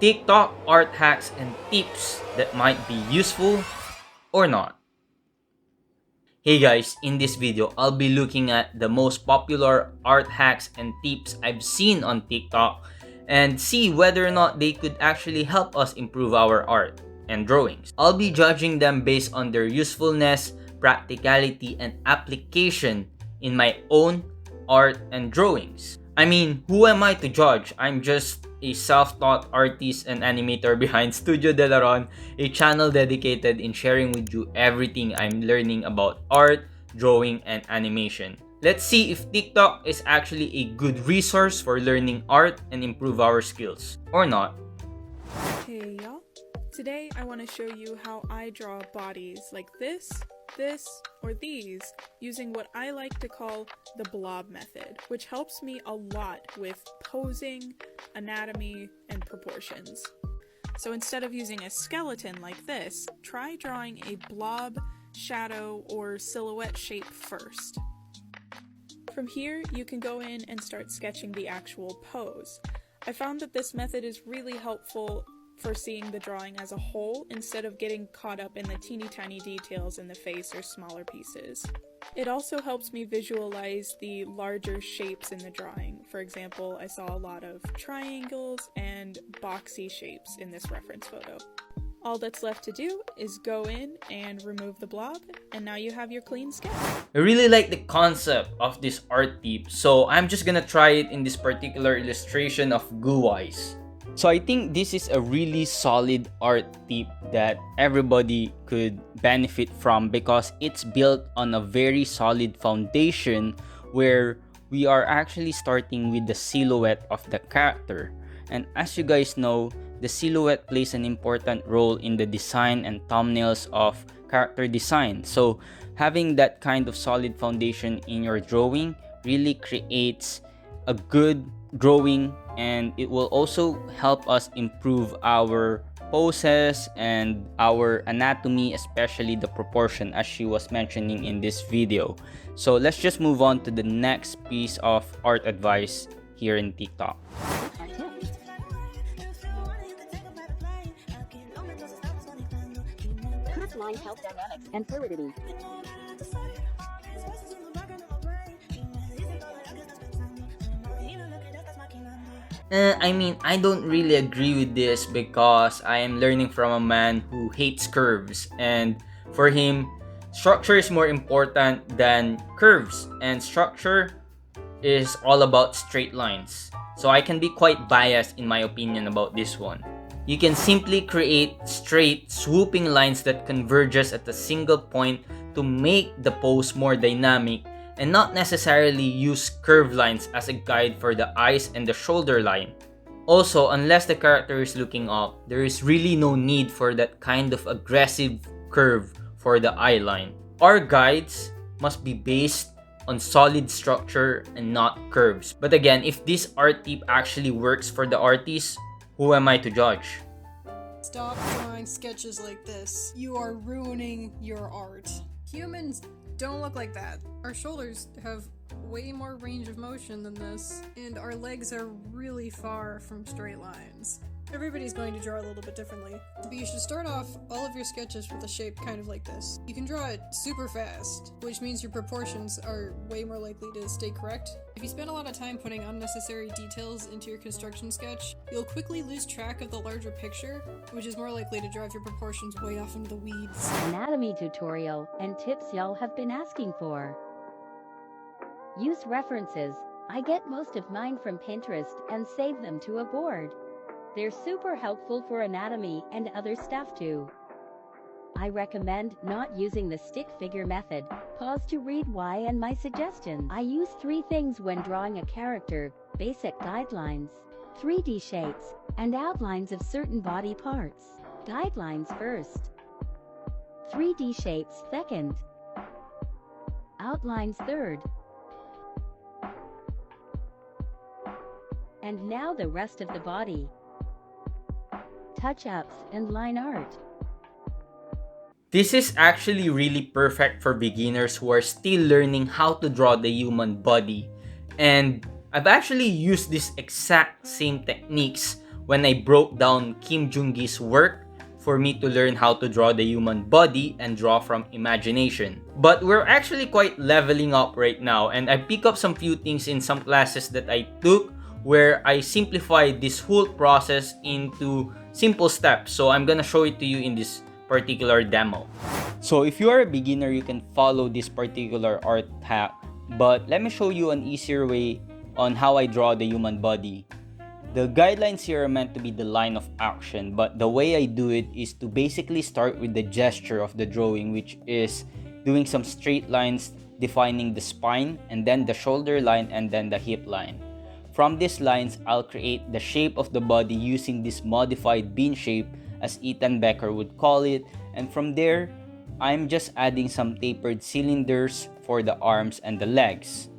TikTok art hacks and tips that might be useful or not. Hey guys, in this video, I'll be looking at the most popular art hacks and tips I've seen on TikTok and see whether or not they could actually help us improve our art and drawings. I'll be judging them based on their usefulness, practicality, and application in my own art and drawings. I mean, who am I to judge? I'm just a self-taught artist and animator behind Studio Delaron, a channel dedicated in sharing with you everything I'm learning about art, drawing, and animation. Let's see if TikTok is actually a good resource for learning art and improve our skills, or not. Hey y'all, today I want to show you how I draw bodies like this, or these using what I like to call the Blob Method, which helps me a lot with posing, anatomy, and proportions. So instead of using a skeleton like this, try drawing a blob, shadow, or silhouette shape first. From here, you can go in and start sketching the actual pose. I found that this method is really helpful for seeing the drawing as a whole instead of getting caught up in the teeny tiny details in the face or smaller pieces. It also helps me visualize the larger shapes in the drawing. For example, I saw a lot of triangles and boxy shapes in this reference photo. All that's left to do is go in and remove the blob, and now you have your clean sketch. I really like the concept of this art tip, so I'm just gonna try it in this particular illustration of goo eyes. So I think this is a really solid art tip that everybody could benefit from because it's built on a very solid foundation where we are actually starting with the silhouette of the character. And as you guys know, the silhouette plays an important role in the design and thumbnails of character design. So having that kind of solid foundation in your drawing really creates a good drawing, and it will also help us improve our poses and our anatomy, especially the proportion as she was mentioning in this video. So let's just move on to the next piece of art advice here in TikTok. Line health dynamics and fluidity. I don't really agree with this because I am learning from a man who hates curves, and for him, structure is more important than curves, and structure is all about straight lines. So I can be quite biased in my opinion about this one. You can simply create straight, swooping lines that converges at a single point to make the pose more dynamic, and not necessarily use curved lines as a guide for the eyes and the shoulder line. Also, unless the character is looking up, there is really no need for that kind of aggressive curve for the eye line. Our guides must be based on solid structure and not curves. But again, if this art tip actually works for the artist, who am I to judge? Stop drawing sketches like this. You are ruining your art. Humans don't look like that. Our shoulders have way more range of motion than this, and our legs are really far from straight lines. Everybody's going to draw a little bit differently, but you should start off all of your sketches with a shape kind of like this. You can draw it super fast, which means your proportions are way more likely to stay correct. If you spend a lot of time putting unnecessary details into your construction sketch, you'll quickly lose track of the larger picture, which is more likely to drive your proportions way off into the weeds. Anatomy tutorial and tips y'all have been asking for. Use references. I get most of mine from Pinterest and save them to a board. They're super helpful for anatomy and other stuff too. I recommend not using the stick figure method. Pause to read why and my suggestions. I use 3 things when drawing a character: basic guidelines, 3D shapes, and outlines of certain body parts. Guidelines first, 3D shapes second, outlines third. And now the rest of the body. Touch-ups and line art. This is actually really perfect for beginners who are still learning how to draw the human body. And I've actually used these exact same techniques when I broke down Kim Joong-gi's work for me to learn how to draw the human body and draw from imagination. But we're actually quite leveling up right now, and I pick up some few things in some classes that I took where I simplified this whole process into simple steps. So I'm gonna show it to you in this particular demo. So if you are a beginner, you can follow this particular art hack, but let me show you an easier way on how I draw the human body. The guidelines here are meant to be the line of action, but the way I do it is to basically start with the gesture of the drawing, which is doing some straight lines defining the spine, and then the shoulder line, and then the hip line. From these lines, I'll create the shape of the body using this modified bean shape, as Ethan Becker would call it, and from there, I'm just adding some tapered cylinders for the arms and the legs.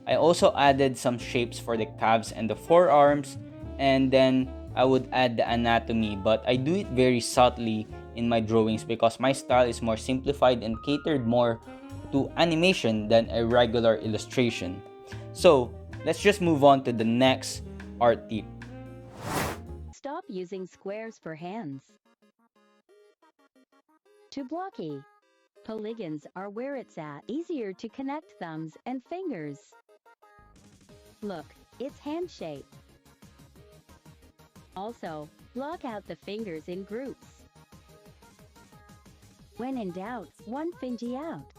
I also added some shapes for the calves and the forearms, and then I would add the anatomy, but I do it very subtly in my drawings because my style is more simplified and catered more to animation than a regular illustration. So let's just move on to the next art tip. Stop using squares for hands. Too blocky. Polygons are where it's at. Easier to connect thumbs and fingers. Look, it's hand-shaped. Also, block out the fingers in groups. When in doubt, one fingy out.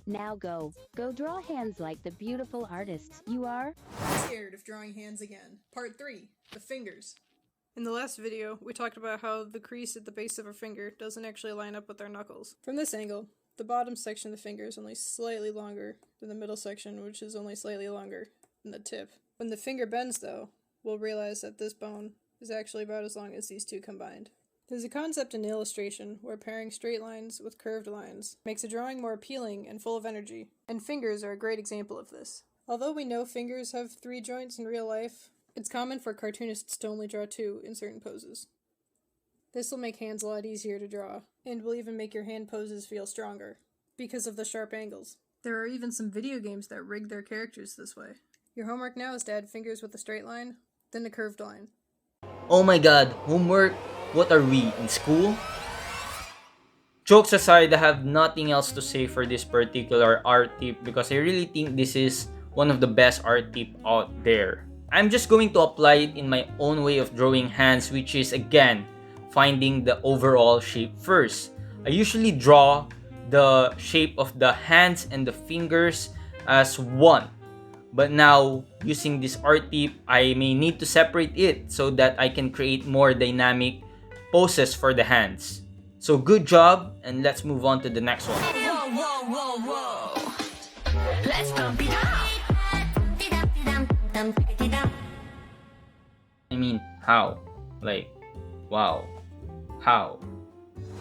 Now go draw hands like the beautiful artists you are. Scared of drawing hands again. Part 3. The fingers. In the last video, we talked about how the crease at the base of our finger doesn't actually line up with our knuckles. From this angle, the bottom section of the finger is only slightly longer than the middle section, which is only slightly longer than the tip. When the finger bends, though, we'll realize that this bone is actually about as long as these two combined. There's a concept in illustration where pairing straight lines with curved lines makes a drawing more appealing and full of energy, and fingers are a great example of this. Although we know fingers have 3 joints in real life, it's common for cartoonists to only draw 2 in certain poses. This will make hands a lot easier to draw, and will even make your hand poses feel stronger, because of the sharp angles. There are even some video games that rig their characters this way. Your homework now is to add fingers with a straight line, then a curved line. Oh my god, homework? What are we, in school? Jokes aside, I have nothing else to say for this particular art tip because I really think this is one of the best art tip out there. I'm just going to apply it in my own way of drawing hands, which is again, finding the overall shape first. I usually draw the shape of the hands and the fingers as one. But now, using this art tip, I may need to separate it so that I can create more dynamic poses for the hands. So good job, and let's move on to the next one. Whoa, whoa, whoa, whoa. Let's pump it up. I mean, how? Like, wow. How?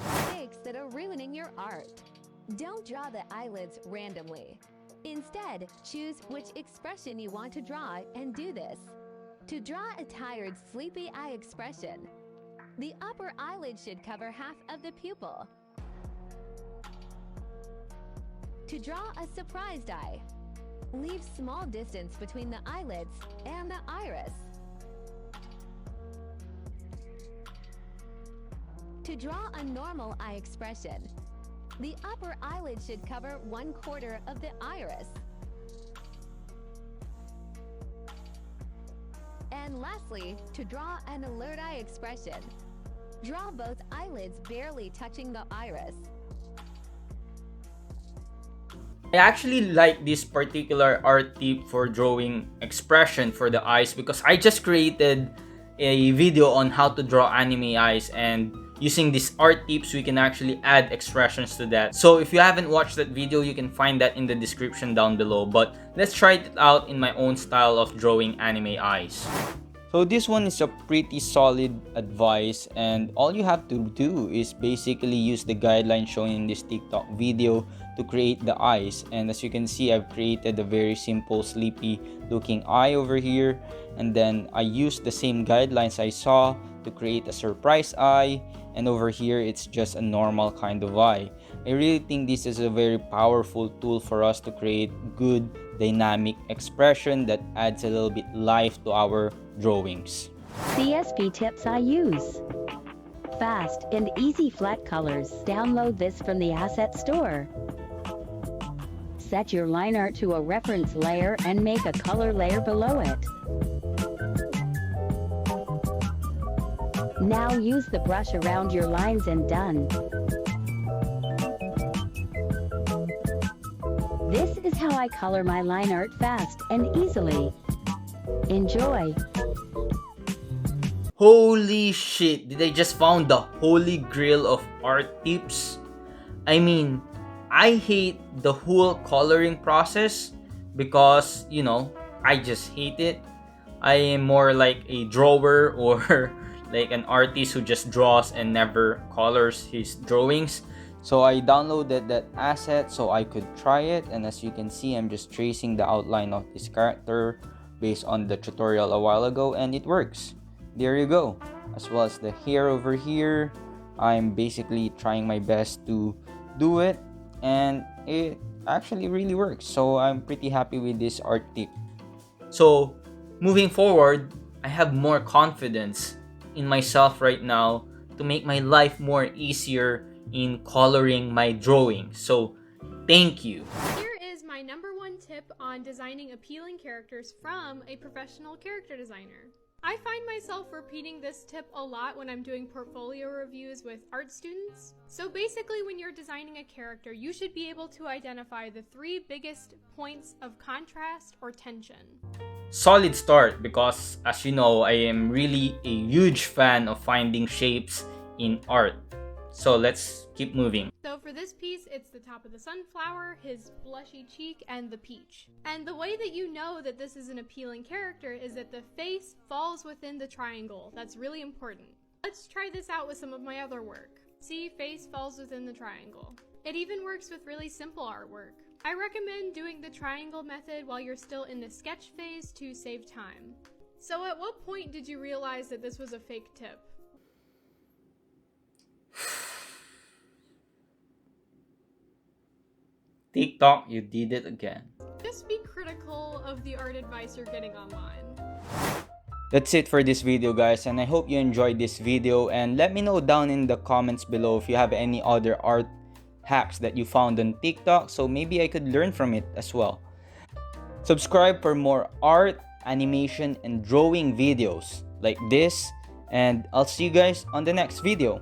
Mistakes that are ruining your art. Don't draw the eyelids randomly. Instead, choose which expression you want to draw and do this. To draw a tired, sleepy eye expression, the upper eyelid should cover half of the pupil. To draw a surprised eye, leave small distance between the eyelids and the iris. To draw a normal eye expression, the upper eyelid should cover 1/4 of the iris. And lastly, to draw an alert eye expression, draw both eyelids barely touching the iris. I actually like this particular art tip for drawing expression for the eyes because I just created a video on how to draw anime eyes, and using these art tips we can actually add expressions to that. So if you haven't watched that video, you can find that in the description down below, but let's try it out in my own style of drawing anime eyes. So this one is a pretty solid advice, and all you have to do is basically use the guidelines shown in this TikTok video to create the eyes. And as you can see, I've created a very simple sleepy looking eye over here, and then I used the same guidelines I saw to create a surprise eye, and over here it's just a normal kind of eye. I really think this is a very powerful tool for us to create good dynamic expression that adds a little bit life to our drawings. CSP tips I use. Fast and easy flat colors. Download this from the asset store. Set your line art to a reference layer and make a color layer below it. Now use the brush around your lines and done. This is how I color my line art fast and easily. Enjoy! Holy shit, did I just found the holy grail of art tips? I mean, I hate the whole coloring process because, I just hate it. I am more like a drawer or like an artist who just draws and never colors his drawings. So I downloaded that asset so I could try it, and as you can see, I'm just tracing the outline of this character based on the tutorial a while ago, and it works. There you go. As well as the hair over here, I'm basically trying my best to do it, and it actually really works. So I'm pretty happy with this art tip. So moving forward, I have more confidence in myself right now to make my life more easier in coloring my drawings. So thank you. Here is my #1 tip on designing appealing characters from a professional character designer. I find myself repeating this tip a lot when I'm doing portfolio reviews with art students. So basically, when you're designing a character, you should be able to identify the 3 biggest points of contrast or tension. Solid start, because as you know, I am really a huge fan of finding shapes in art. So let's keep moving. So for this piece, it's the top of the sunflower, his blushy cheek, and the peach. And the way that you know that this is an appealing character is that the face falls within the triangle. That's really important. Let's try this out with some of my other work. See, face falls within the triangle. It even works with really simple artwork. I recommend doing the triangle method while you're still in the sketch phase to save time. So at what point did you realize that this was a fake tip? TikTok, you did it again. Just be critical of the art advice you're getting online. That's it for this video, guys, and I hope you enjoyed this video, and let me know down in the comments below if you have any other art hacks that you found on TikTok, so maybe I could learn from it as well. Subscribe for more art, animation, and drawing videos like this, and I'll see you guys on the next video.